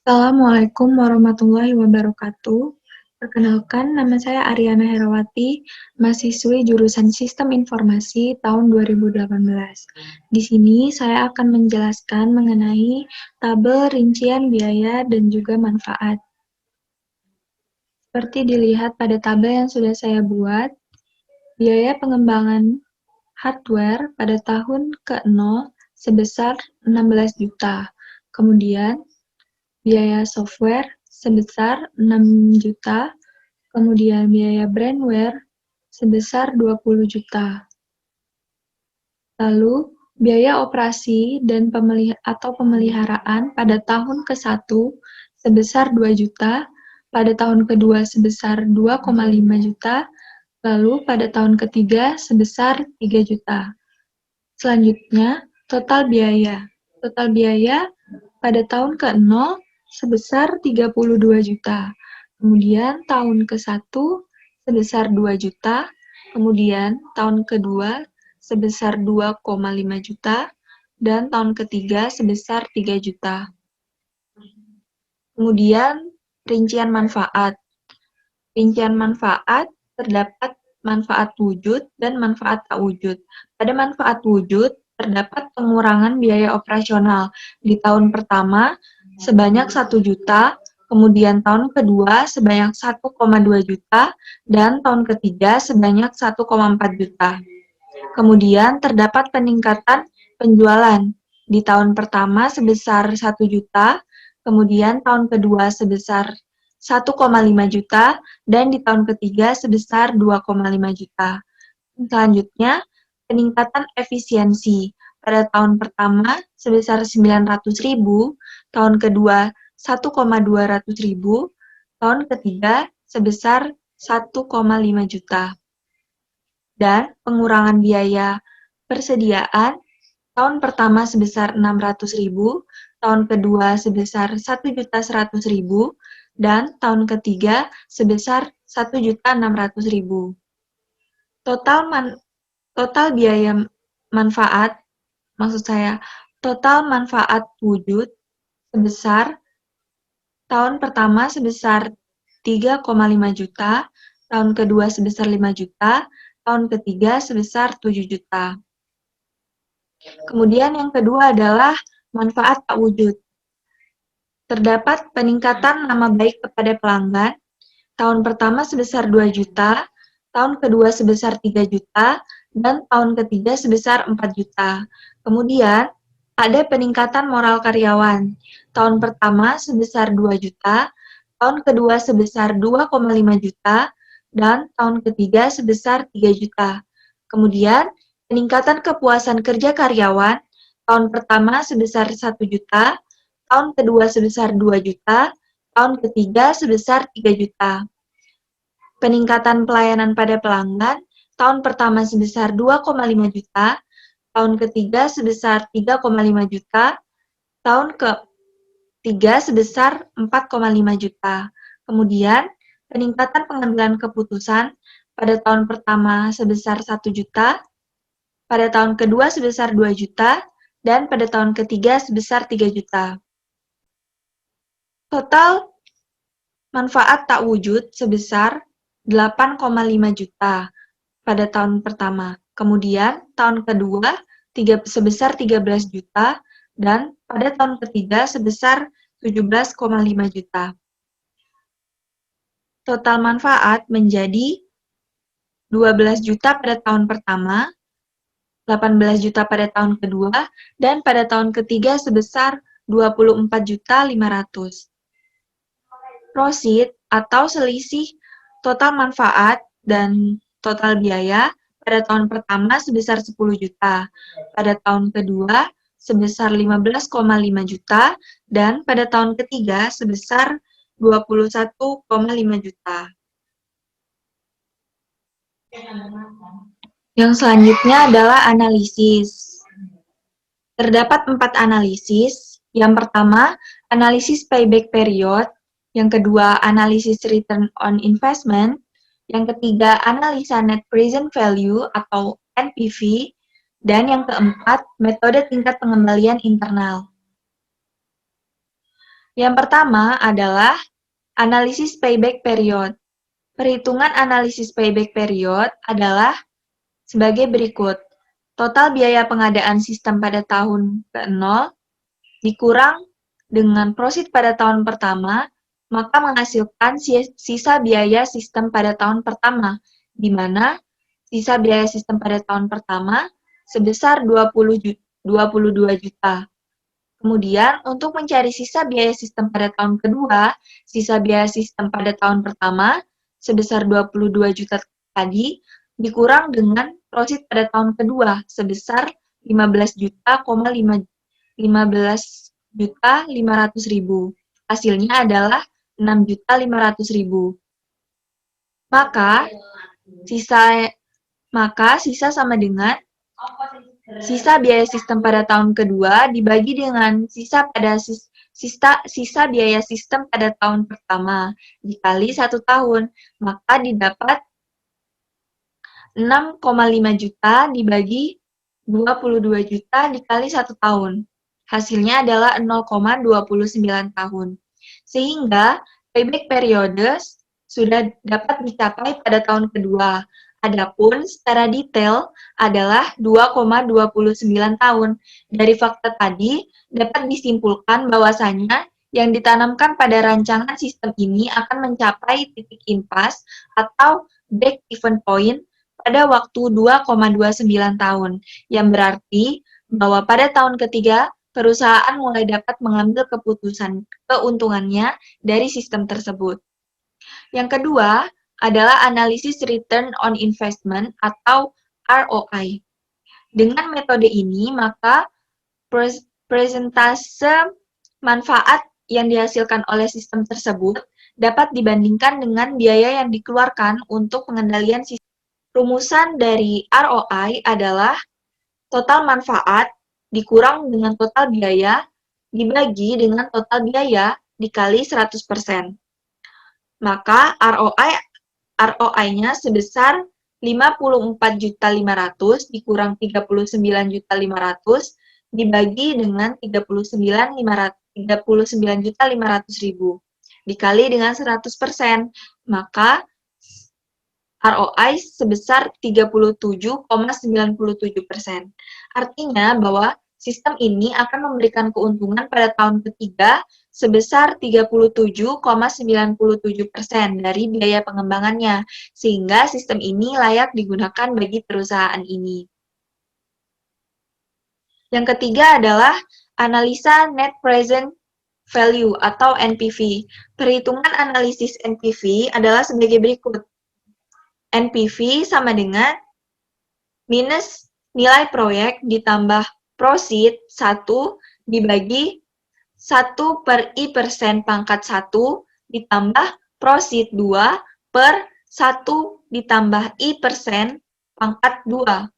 Assalamualaikum warahmatullahi wabarakatuh. Perkenalkan, nama saya Aryana Herawati, mahasiswi jurusan Sistem Informasi tahun 2018. Di sini saya akan menjelaskan mengenai tabel rincian biaya dan juga manfaat. Seperti dilihat pada tabel yang sudah saya buat, biaya pengembangan hardware pada tahun ke-0 sebesar 16 juta. Kemudian, biaya software sebesar 6 juta, kemudian biaya brandware sebesar 20 juta. Lalu, biaya operasi dan pemeliharaan pada tahun ke-1 sebesar 2 juta, pada tahun kedua sebesar 2,5 juta, lalu pada tahun ketiga sebesar 3 juta. Selanjutnya, total biaya. Total biaya pada tahun ke-0 sebesar 32 juta. Kemudian tahun ke-1 sebesar 2 juta. Kemudian tahun kedua sebesar 2,5 juta. Dan tahun ketiga sebesar 3 juta. Kemudian rincian manfaat. Rincian manfaat terdapat manfaat wujud dan manfaat tak wujud. Pada manfaat wujud, terdapat pengurangan biaya operasional di tahun pertama sebanyak 1 juta, kemudian tahun kedua sebanyak 1,2 juta, dan tahun ketiga sebanyak 1,4 juta. Kemudian terdapat peningkatan penjualan di tahun pertama sebesar 1 juta, kemudian tahun kedua sebesar 1,5 juta, dan di tahun ketiga sebesar 2,5 juta. Selanjutnya, peningkatan efisiensi pada tahun pertama sebesar 900.000, tahun kedua 1,200.000, tahun ketiga sebesar 1,5 juta. Dan pengurangan biaya persediaan tahun pertama sebesar 600.000, tahun kedua sebesar 1.100.000, dan tahun ketiga sebesar 1.600.000. Total biaya manfaat, total manfaat wujud sebesar tahun pertama sebesar 3,5 juta, tahun kedua sebesar 5 juta, tahun ketiga sebesar 7 juta. Kemudian yang kedua adalah manfaat tak wujud. Terdapat peningkatan nama baik kepada pelanggan, tahun pertama sebesar 2 juta, tahun kedua sebesar 3 juta, dan tahun ketiga sebesar 4 juta. Kemudian, ada peningkatan moral karyawan, tahun pertama sebesar 2 juta, tahun kedua sebesar 2,5 juta, dan tahun ketiga sebesar 3 juta. Kemudian, peningkatan kepuasan kerja karyawan, tahun pertama sebesar 1 juta, tahun kedua sebesar 2 juta, tahun ketiga sebesar 3 juta. Peningkatan pelayanan pada pelanggan, tahun pertama sebesar 2,5 juta, tahun ketiga sebesar 3,5 juta, tahun ketiga sebesar 4,5 juta. Kemudian, peningkatan pengambilan keputusan pada tahun pertama sebesar 1 juta, pada tahun kedua sebesar 2 juta, dan pada tahun ketiga sebesar 3 juta. Total manfaat tak wujud sebesar 8,5 juta pada tahun pertama. Kemudian, tahun kedua sebesar 13 juta, dan pada tahun ketiga sebesar 17,5 juta. Total manfaat menjadi 12 juta pada tahun pertama, 18 juta pada tahun kedua, dan pada tahun ketiga sebesar 24.500.000. Prosit atau selisih total manfaat dan total biaya pada tahun pertama sebesar 10 juta, pada tahun kedua sebesar 15,5 juta, dan pada tahun ketiga sebesar 21,5 juta. Yang selanjutnya adalah analisis. Terdapat 4 analisis. Yang pertama, analisis payback period. Yang kedua, analisis return on investment. Yang ketiga, analisa net present value atau NPV. Dan yang keempat, metode tingkat pengembalian internal. Yang pertama adalah analisis payback period. Perhitungan analisis payback period adalah sebagai berikut. Total biaya pengadaan sistem pada tahun ke-0 dikurang dengan profit pada tahun pertama, maka menghasilkan sisa biaya sistem pada tahun pertama, di mana sisa biaya sistem pada tahun pertama sebesar 22 juta. Kemudian, untuk mencari sisa biaya sistem pada tahun kedua, sisa biaya sistem pada tahun pertama sebesar 22 juta tadi dikurang dengan profit pada tahun kedua sebesar 15 juta, 15 juta 500 ribu. Hasilnya adalah 6 juta 500 ribu. Maka sisa sama dengan sisa biaya sistem pada tahun kedua dibagi dengan sisa biaya sistem pada tahun pertama dikali 1 tahun, maka didapat 6,5 juta dibagi 22 juta dikali 1 tahun. Hasilnya adalah 0,29 tahun. Sehingga payback periode sudah dapat dicapai pada tahun kedua. Adapun secara detail adalah 2,29 tahun. Dari fakta tadi dapat disimpulkan bahwasanya yang ditanamkan pada rancangan sistem ini akan mencapai titik impas atau break-even point pada waktu 2,29 tahun, yang berarti bahwa pada tahun ketiga perusahaan mulai dapat mengambil keuntungannya dari sistem tersebut. Yang kedua adalah analisis return on investment atau ROI. Dengan metode ini, maka presentase manfaat yang dihasilkan oleh sistem tersebut dapat dibandingkan dengan biaya yang dikeluarkan untuk pengendalian sistem. Rumusan dari ROI adalah total manfaat dikurang dengan total biaya dibagi dengan total biaya dikali 100%. Maka ROI-nya sebesar 54.500.000 dikurang 39.500.000 dibagi dengan 39.500.000 dikali dengan 100%. Maka ROI sebesar 37,97%. Artinya bahwa sistem ini akan memberikan keuntungan pada tahun ketiga sebesar 37,97% dari biaya pengembangannya, sehingga sistem ini layak digunakan bagi perusahaan ini. Yang ketiga adalah analisa net present value atau NPV. Perhitungan analisis NPV adalah sebagai berikut. NPV sama dengan minus nilai proyek ditambah prosit 1 dibagi 1 per I% pangkat 1 ditambah prosit 2 per 1 ditambah I% pangkat 2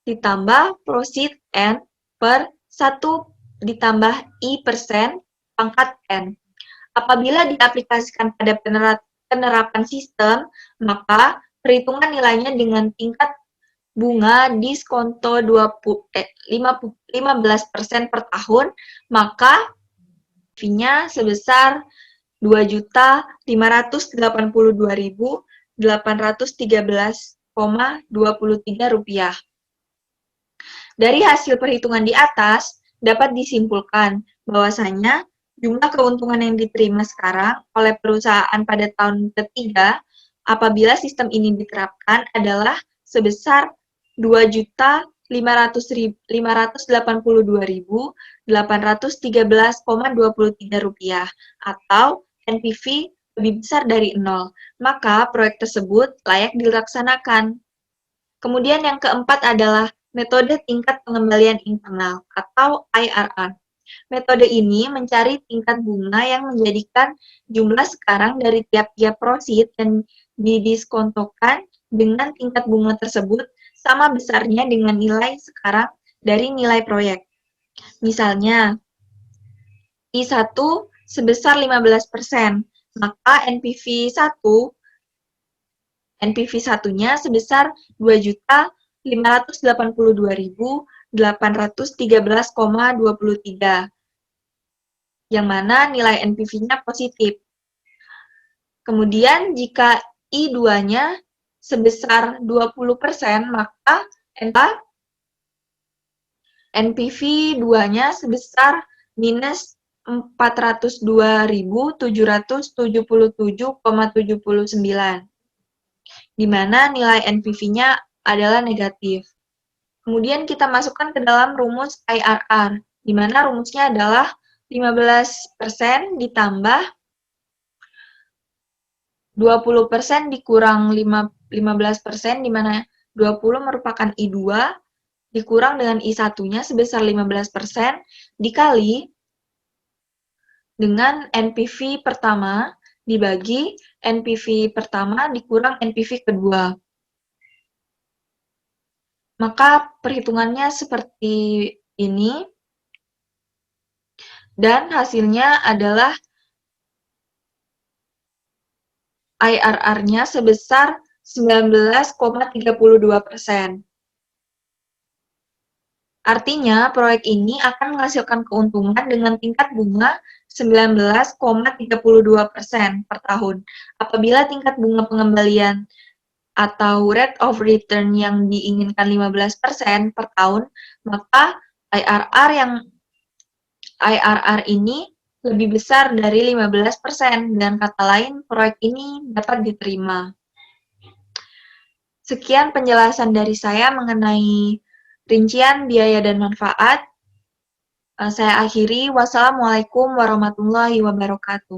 ditambah prosit N per 1 ditambah I% pangkat N. Apabila diaplikasikan pada penerapan sistem, maka perhitungan nilainya dengan tingkat bunga diskonto 15% per tahun, maka fee-nya sebesar Rp2.582.813,23. Dari hasil perhitungan di atas, dapat disimpulkan bahwasanya jumlah keuntungan yang diterima sekarang oleh perusahaan pada tahun ketiga apabila sistem ini diterapkan adalah sebesar Rp2.582.813,23 atau NPV lebih besar dari 0. Maka proyek tersebut layak dilaksanakan. Kemudian yang keempat adalah metode tingkat pengembalian internal atau IRR. Metode ini mencari tingkat bunga yang menjadikan jumlah sekarang dari tiap-tiap prosit dan didiskontokan dengan tingkat bunga tersebut sama besarnya dengan nilai sekarang dari nilai proyek. Misalnya, I1 sebesar 15%, maka NPV1-nya sebesar 2.582.813,23. yang mana nilai NPV-nya positif. Kemudian jika I2-nya sebesar 20%, maka NPV 2-nya sebesar minus 402.777,79, di mana nilai NPV-nya adalah negatif. Kemudian kita masukkan ke dalam rumus IRR, di mana rumusnya adalah 15% ditambah 20% dikurang 15%, di mana 20 merupakan I2, dikurang dengan I1-nya sebesar 15%, dikali dengan NPV pertama, dibagi NPV pertama dikurang NPV kedua. Maka perhitungannya seperti ini, dan hasilnya adalah IRR-nya sebesar 19,32%. Artinya, proyek ini akan menghasilkan keuntungan dengan tingkat bunga 19,32% per tahun. Apabila tingkat bunga pengembalian atau rate of return yang diinginkan 15% per tahun, maka IRR ini lebih besar dari 15%. Dengan kata lain, proyek ini dapat diterima. Sekian penjelasan dari saya mengenai rincian biaya dan manfaat. Saya akhiri. Wassalamualaikum warahmatullahi wabarakatuh.